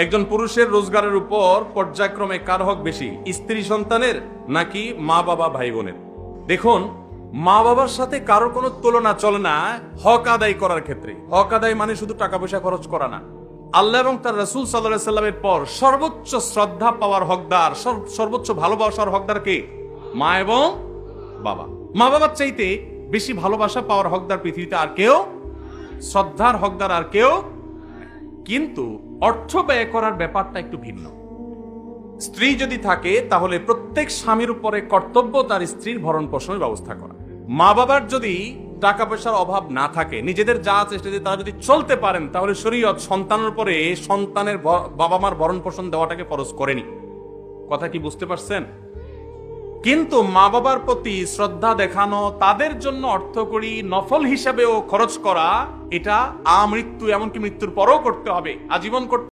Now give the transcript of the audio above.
একজন পুরুষের রোজগারের উপর পর্যায়ক্রমে কার হক বেশি, স্ত্রী সন্তানের নাকি মা বাবা ভাই বোনের? দেখুন, মা বাবার সাথে কারো কোনো তুলনা চলে না হক আদায় করার ক্ষেত্রে। হক আদায় মানে শুধু টাকা পয়সা খরচ করা না। আল্লাহ এবং তার রাসূল সাল্লাল্লাহু আলাইহি সাল্লামের পর সর্বোচ্চ শ্রদ্ধা পাওয়ার হকদার, সর্বোচ্চ ভালোবাসার হকদার কে? মা এবং বাবা। মা বাবার চাইতে বেশি ভালোবাসা পাওয়ার হকদার পৃথিবীতে আর কেউ, শ্রদ্ধার হকদার আর কেউ। কিন্তু অর্থ ব্যয় করার ব্যাপারটা একটু ভিন্ন। স্ত্রী যদি থাকে তাহলে প্রত্যেক স্বামীর উপরে কর্তব্য তার স্ত্রীর ভরণ পোষণের ব্যবস্থা করা। মা বাবার যদি টাকা পয়সার অভাব না থাকে, নিজেদের যা চেষ্টা দিয়ে তারা যদি চলতে পারেন, তাহলে শরীয়ত সন্তানের উপরে সন্তানের বাবা মার ভরণ পোষণ দেওয়াটাকে ফরজ করেনি। কথা কি বুঝতে পারছেন? কিন্তু মা বাবার প্রতি শ্রদ্ধা দেখানো, তাদের জন্য অর্থকড়ি নফল হিসাবেও খরচ করা, এটা আমৃত্যু, এমনকি মৃত্যুর পরও করতে হবে, আজীবন করতে